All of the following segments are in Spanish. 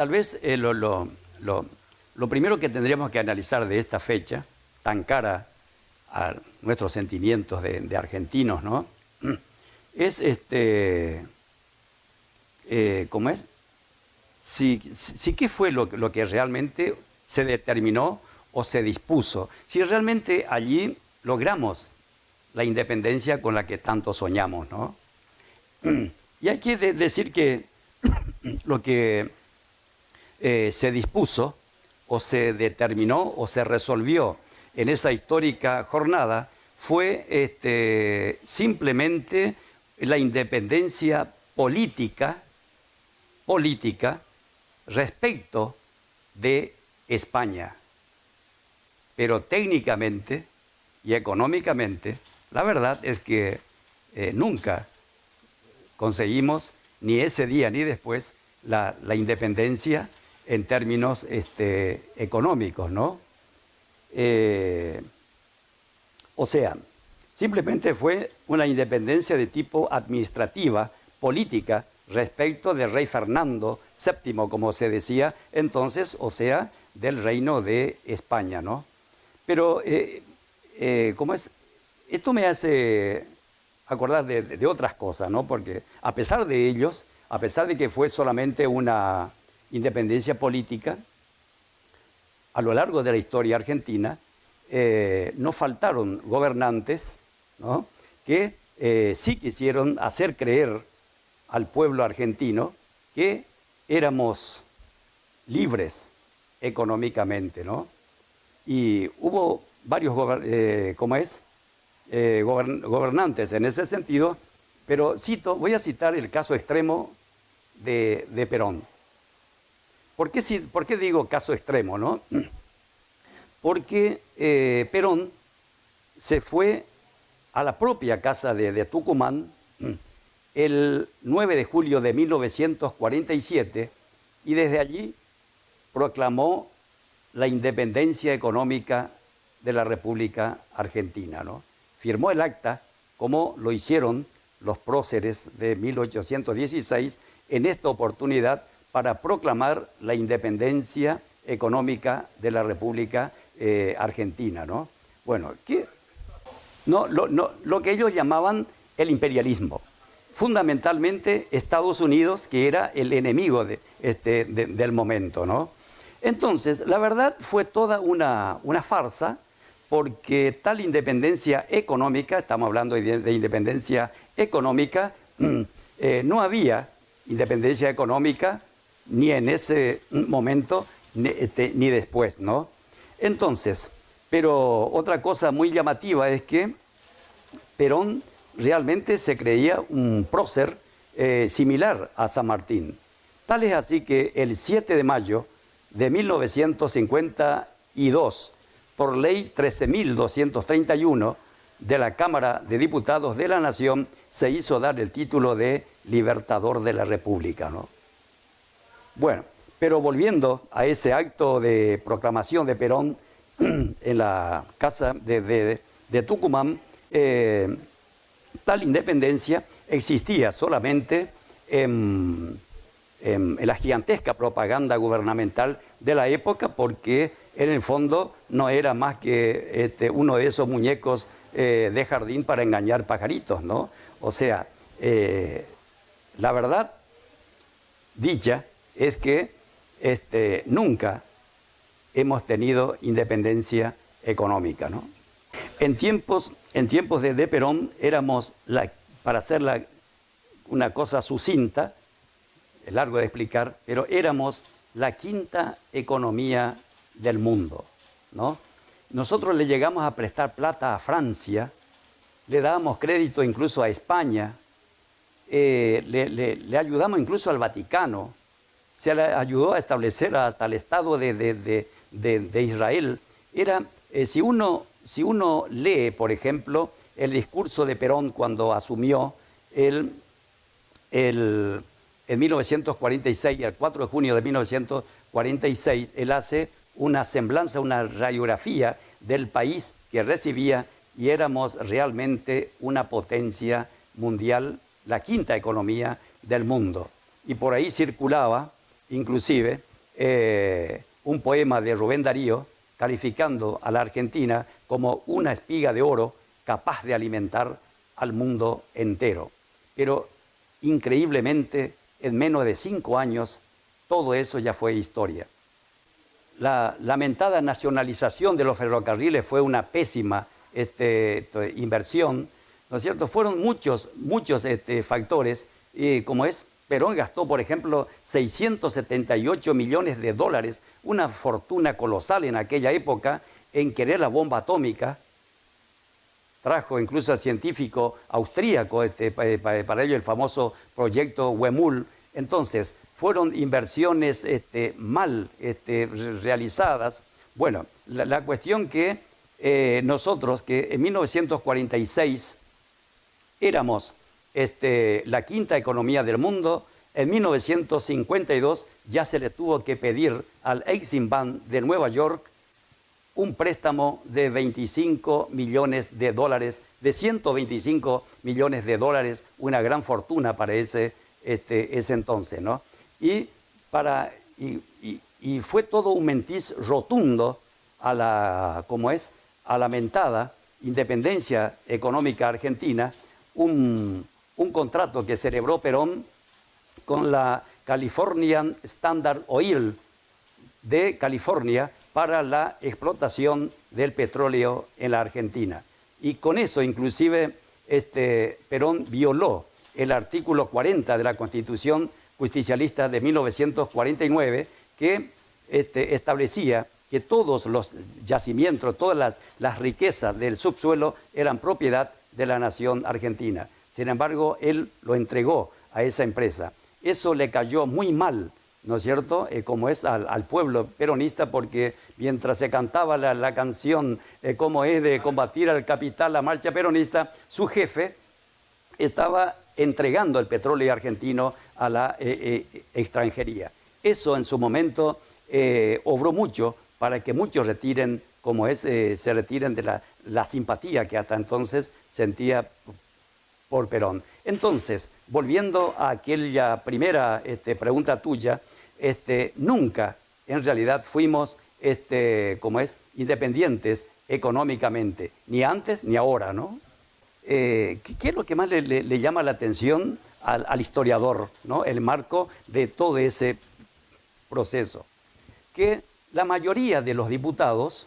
tal vez lo primero que tendríamos que analizar de esta fecha, tan cara a nuestros sentimientos de argentinos, ¿no? Es ¿cómo es? Si qué fue lo que realmente se determinó o se dispuso. Si realmente allí logramos la independencia con la que tanto soñamos, ¿no? Y hay que decir que lo que se dispuso o se determinó o se resolvió en esa histórica jornada fue simplemente la independencia política respecto de España. Pero técnicamente y económicamente, la verdad es que nunca conseguimos, ni ese día ni después, la independencia en términos económicos, ¿no? O sea, simplemente fue una independencia de tipo administrativa, política, respecto del rey Fernando VII, como se decía entonces, o sea, del reino de España, ¿no? Pero, ¿cómo es? Esto me hace acordar de otras cosas, ¿no? Porque a pesar de ellos, a pesar de que fue solamente una independencia política, a lo largo de la historia argentina, no faltaron gobernantes, ¿no?, que sí quisieron hacer creer al pueblo argentino que éramos libres económicamente, ¿no? Y hubo varios gobernantes en ese sentido, pero voy a citar el caso extremo de Perón. ¿Por qué digo caso extremo, no? Porque Perón se fue a la propia casa de Tucumán el 9 de julio de 1947 y desde allí proclamó la independencia económica de la República Argentina, ¿no? Firmó el acta, como lo hicieron los próceres de 1816, en esta oportunidad para proclamar la independencia económica de la República Argentina, ¿no? Bueno, lo que ellos llamaban el imperialismo. Fundamentalmente Estados Unidos, que era el enemigo del momento, ¿no? Entonces, la verdad fue toda una farsa, porque tal independencia económica, estamos hablando de independencia económica, no había independencia económica ni en ese momento ni después, ¿no? Entonces, pero otra cosa muy llamativa es que Perón realmente se creía un prócer similar a San Martín. Tal es así que el 7 de mayo de 1952, por ley 13.231 de la Cámara de Diputados de la Nación, se hizo dar el título de Libertador de la República, ¿no? Bueno, pero volviendo a ese acto de proclamación de Perón en la casa de Tucumán, tal independencia existía solamente en la gigantesca propaganda gubernamental de la época, porque en el fondo no era más que uno de esos muñecos de jardín para engañar pajaritos, ¿no? O sea, la verdad dicha es que nunca hemos tenido independencia económica, ¿no? En tiempos de Perón éramos, para hacer una cosa sucinta, es largo de explicar, pero éramos la quinta economía del mundo, ¿no? Nosotros le llegamos a prestar plata a Francia, le dábamos crédito incluso a España, le ayudamos incluso al Vaticano, se le ayudó a establecer hasta el Estado de Israel. Si uno lee, por ejemplo, el discurso de Perón cuando asumió en 1946, el 4 de junio de 1946, él hace una semblanza, una radiografía del país que recibía, y éramos realmente una potencia mundial, la quinta economía del mundo. Y por ahí circulaba, inclusive, un poema de Rubén Darío calificando a la Argentina como una espiga de oro capaz de alimentar al mundo entero. Pero increíblemente, en menos de 5 años, todo eso ya fue historia. La lamentada nacionalización de los ferrocarriles fue una pésima inversión, ¿no es cierto? Fueron muchos factores, como es, Perón gastó, por ejemplo, 678 millones de dólares, una fortuna colosal en aquella época, en querer la bomba atómica. Trajo incluso al científico austríaco, para ello el famoso proyecto Wemul. Entonces, fueron inversiones mal realizadas. Bueno, la cuestión que nosotros, que en 1946 éramos la quinta economía del mundo, en 1952 ya se le tuvo que pedir al Exim Bank de Nueva York un préstamo de 25 millones de dólares, de 125 millones de dólares, una gran fortuna para ese entonces, ¿no? Y fue todo un mentís rotundo a la lamentada independencia económica argentina, un contrato que celebró Perón con la Californian Standard Oil de California para la explotación del petróleo en la Argentina. Y con eso inclusive Perón violó el artículo 40 de la Constitución Justicialista de 1949, que establecía que todos los yacimientos, todas las riquezas del subsuelo eran propiedad de la nación argentina. Sin embargo, él lo entregó a esa empresa. Eso le cayó muy mal, ¿no es cierto?, como es al pueblo peronista, porque mientras se cantaba la canción como es de combatir al capital, la marcha peronista, su jefe estaba entregando el petróleo argentino a la extranjería. Eso en su momento obró mucho para que muchos retiren, se retiren de la simpatía que hasta entonces sentía por Perón. Entonces, volviendo a aquella primera pregunta tuya, nunca en realidad fuimos independientes económicamente, ni antes ni ahora, ¿no? ¿Qué es lo que más le llama la atención al historiador, ¿no? El marco de todo ese proceso. Que la mayoría de los diputados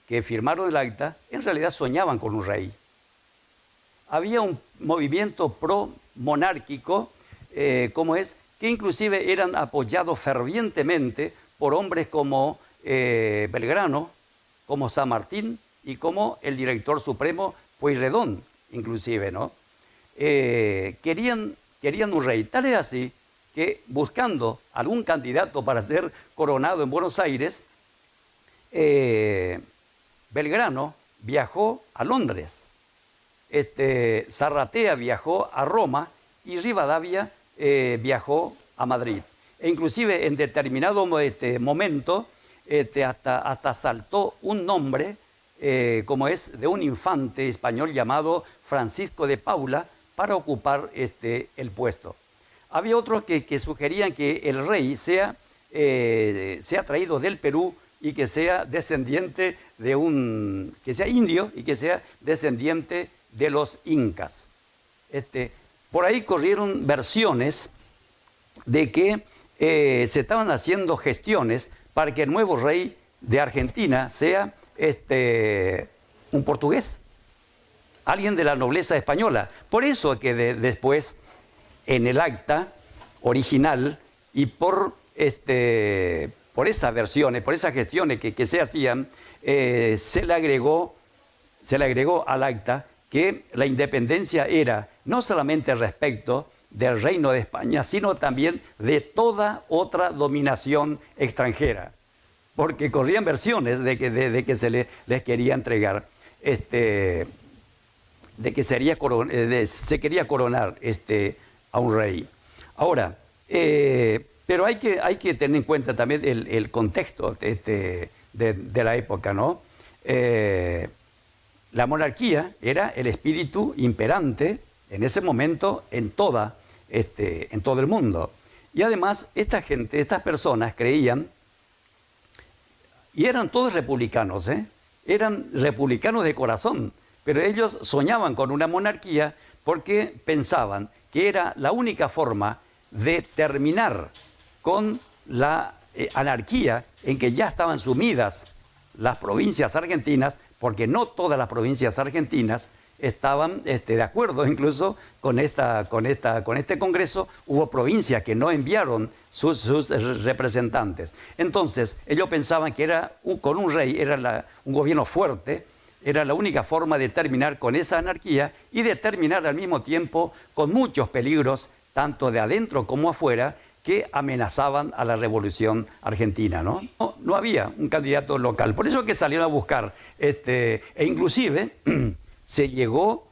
que firmaron el acta en realidad soñaban con un rey. Había un movimiento pro-monárquico, que inclusive eran apoyados fervientemente por hombres como Belgrano, como San Martín y como el director supremo Pueyrredón, inclusive, ¿no? Querían un rey. Tal es así que buscando algún candidato para ser coronado en Buenos Aires, Belgrano viajó a Londres, Zarratea viajó a Roma y Rivadavia viajó a Madrid. E inclusive en determinado momento hasta saltó un nombre de un infante español llamado Francisco de Paula para ocupar el puesto. Había otros que sugerían que el rey sea traído del Perú y que sea descendiente que sea indio y que sea descendiente de los incas. Por ahí corrieron versiones de que se estaban haciendo gestiones para que el nuevo rey de Argentina sea un portugués, alguien de la nobleza española. Por eso que después, en el acta original y por esas versiones, por esas gestiones que se hacían, se le agregó al acta que la independencia era no solamente respecto del Reino de España, sino también de toda otra dominación extranjera, porque corrían versiones de que se les quería entregar, de que se quería coronar a un rey. Ahora, pero hay que tener en cuenta también el contexto de la época, ¿no? La monarquía era el espíritu imperante en ese momento en todo el mundo. Y además, esta gente, estas personas creían, y eran todos republicanos, eran republicanos de corazón, pero ellos soñaban con una monarquía porque pensaban que era la única forma de terminar con la anarquía en que ya estaban sumidas las provincias argentinas, porque no todas las provincias argentinas estaban de acuerdo incluso con este Congreso. Hubo provincias que no enviaron sus representantes. Entonces, ellos pensaban que con un rey, un gobierno fuerte, era la única forma de terminar con esa anarquía y de terminar al mismo tiempo con muchos peligros, tanto de adentro como afuera, que amenazaban a la revolución argentina, ¿no? No había un candidato local. Por eso que salieron a buscar, e inclusive se llegó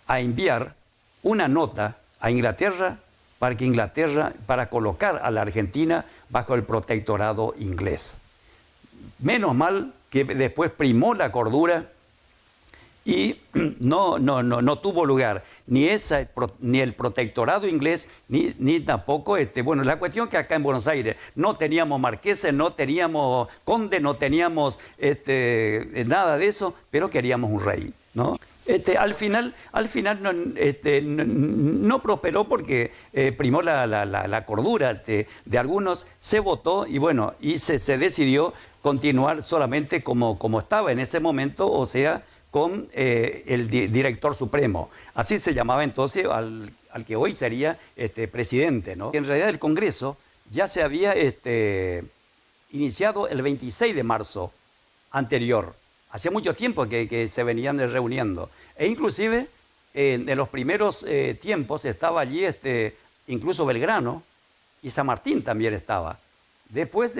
a enviar una nota a Inglaterra para colocar a la Argentina bajo el protectorado inglés. Menos mal que después primó la cordura y no tuvo lugar ni el protectorado inglés, ni tampoco, bueno, la cuestión que acá en Buenos Aires no teníamos marqueses, no teníamos conde, no teníamos nada de eso, pero queríamos un rey, ¿no? Al final no prosperó porque primó la cordura de algunos, se votó y bueno, y se decidió continuar solamente como estaba en ese momento, o sea, con el director supremo. Así se llamaba entonces al que hoy sería presidente, ¿no? En realidad el Congreso ya se había iniciado el 26 de marzo anterior. Hacía mucho tiempo que se venían reuniendo. E inclusive en los primeros tiempos estaba allí incluso Belgrano, y San Martín también estaba. Después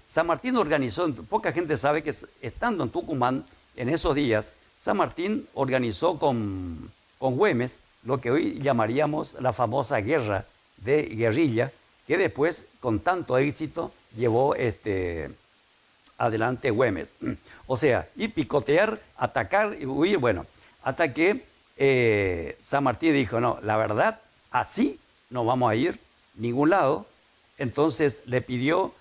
San Martín organizó, poca gente sabe que estando en Tucumán en esos días, San Martín organizó con Güemes lo que hoy llamaríamos la famosa guerra de guerrilla, que después con tanto éxito llevó adelante Güemes. O sea, ir picotear, atacar y huir, bueno, hasta que San Martín dijo, no, la verdad, así no vamos a ir a ningún lado. Entonces le pidió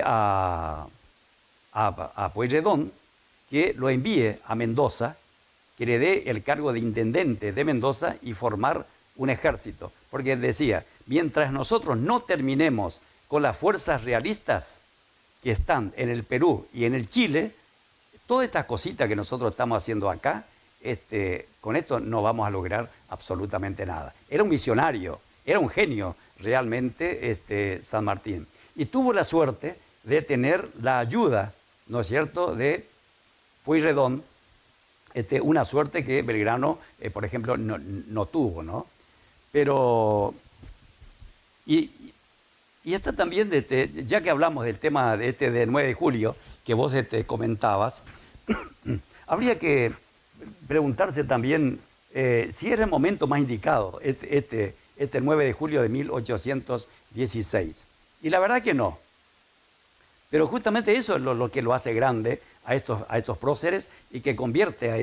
a Pueyrredón que lo envíe a Mendoza, que le dé el cargo de intendente de Mendoza y formar un ejército. Porque decía, mientras nosotros no terminemos con las fuerzas realistas que están en el Perú y en el Chile, todas estas cositas que nosotros estamos haciendo acá, con esto no vamos a lograr absolutamente nada. Era un visionario, era un genio realmente San Martín. Y tuvo la suerte de tener la ayuda, ¿no es cierto?, de Pueyrredón, una suerte que Belgrano, por ejemplo, no tuvo, ¿no? Pero, y esta también, ya que hablamos del tema del 9 de julio, que vos comentabas, habría que preguntarse también si era el momento más indicado, este 9 de julio de 1816. Y la verdad que no. Pero justamente eso es lo que lo hace grande a estos próceres y que convierte a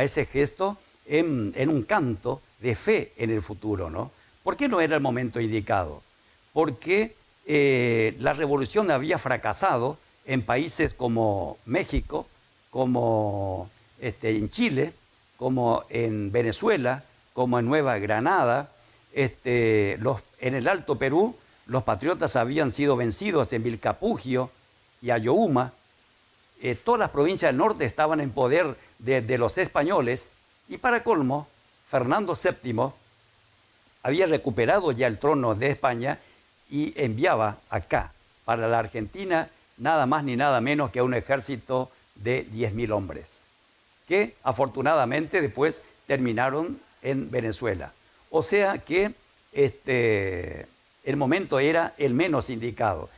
ese gesto en un canto de fe en el futuro, ¿no? ¿Por qué no era el momento indicado? Porque la revolución había fracasado en países como México, como en Chile, como en Venezuela, como en Nueva Granada. En el Alto Perú, los patriotas habían sido vencidos en Vilcapugio y Ayohuma. Todas las provincias del norte estaban en poder de los españoles. Y para colmo, Fernando VII había recuperado ya el trono de España y enviaba acá, para la Argentina, nada más ni nada menos que un ejército de 10.000 hombres, que afortunadamente después terminaron en Venezuela. O sea que el momento era el menos indicado.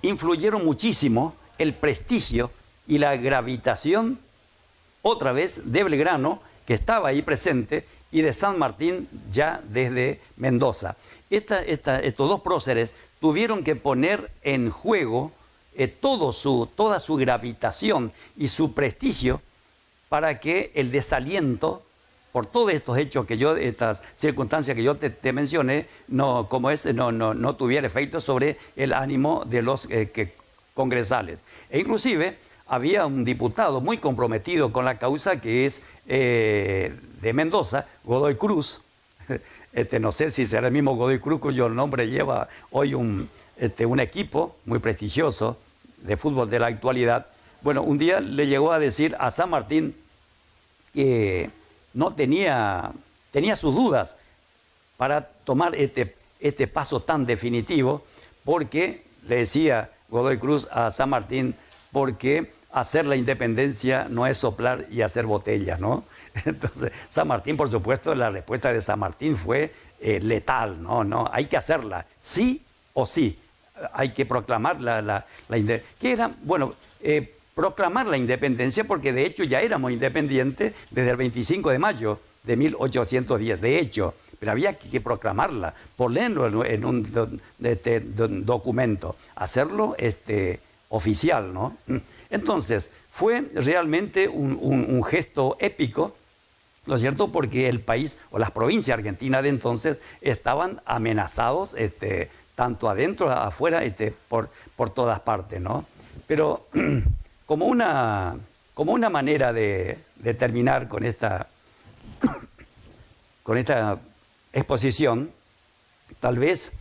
Influyeron muchísimo el prestigio y la gravitación, otra vez, de Belgrano, que estaba ahí presente, y de San Martín ya desde Mendoza. Estos dos próceres tuvieron que poner en juego toda su gravitación y su prestigio para que el desaliento por todos estos hechos estas circunstancias que yo te mencioné, no tuviera efecto sobre el ánimo de los congresales. E inclusive había un diputado muy comprometido con la causa que es de Mendoza, Godoy Cruz. No sé si será el mismo Godoy Cruz cuyo nombre lleva hoy un equipo muy prestigioso de fútbol de la actualidad. Bueno, un día le llegó a decir a San Martín que no tenía sus dudas para tomar este paso tan definitivo, porque le decía Godoy Cruz a San Martín, porque hacer la independencia no es soplar y hacer botellas, ¿no? Entonces, San Martín, por supuesto, la respuesta de San Martín fue letal, no, hay que hacerla, sí o sí, hay que proclamar la independencia. ¿Qué era? Bueno, proclamar la independencia, porque de hecho ya éramos independientes desde el 25 de mayo de 1810, de hecho, pero había que proclamarla, ponerlo en un documento, hacerlo oficial, ¿no? Entonces, fue realmente un gesto épico, ¿no es cierto?, porque el país o las provincias argentinas de entonces estaban amenazados, tanto adentro, afuera, por todas partes, ¿no? Pero como una manera de terminar con esta exposición, tal vez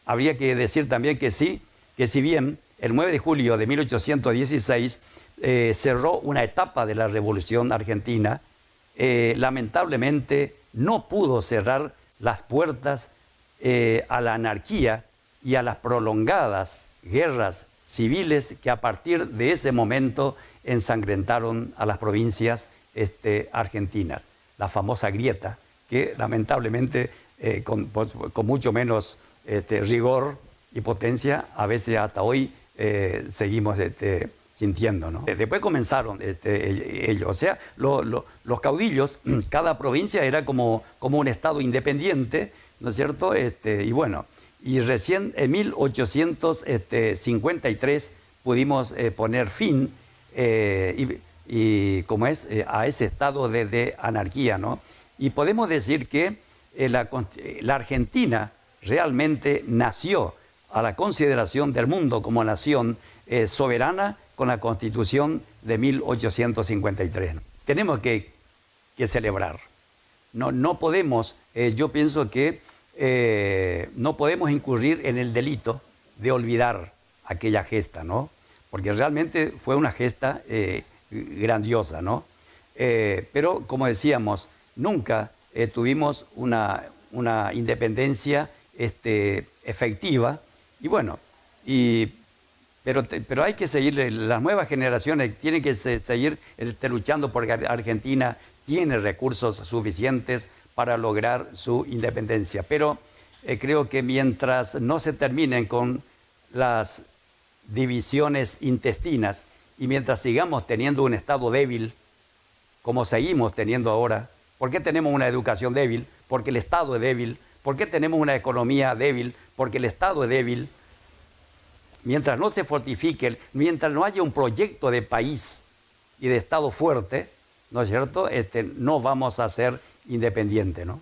habría que decir también que sí, que si bien el 9 de julio de 1816 cerró una etapa de la Revolución Argentina, lamentablemente no pudo cerrar las puertas a la anarquía y a las prolongadas guerras civiles que a partir de ese momento ensangrentaron a las provincias argentinas. La famosa grieta, que lamentablemente con mucho menos rigor y potencia, a veces hasta hoy seguimos sintiendo, ¿no? Después comenzaron ellos, o sea, los caudillos, cada provincia era como un estado independiente, ¿no es cierto? Y bueno, y recién en 1853 pudimos poner fin a ese estado de anarquía, ¿no? Y podemos decir que la Argentina realmente nació a la consideración del mundo como nación soberana con la Constitución de 1853. Tenemos que celebrar. No podemos, yo pienso que no podemos incurrir en el delito de olvidar aquella gesta, ¿no? Porque realmente fue una gesta grandiosa, ¿no? Pero, como decíamos, nunca tuvimos una independencia efectiva. Y bueno, pero hay que seguir, las nuevas generaciones tienen que seguir luchando porque Argentina tiene recursos suficientes para lograr su independencia. Pero creo que mientras no se terminen con las divisiones intestinas y mientras sigamos teniendo un Estado débil, como seguimos teniendo ahora, ¿por qué tenemos una educación débil? Porque el Estado es débil. ¿Por qué tenemos una economía débil? Porque el Estado es débil. Mientras no se fortifique, mientras no haya un proyecto de país y de Estado fuerte, ¿no es cierto?, no vamos a ser independientes, ¿no?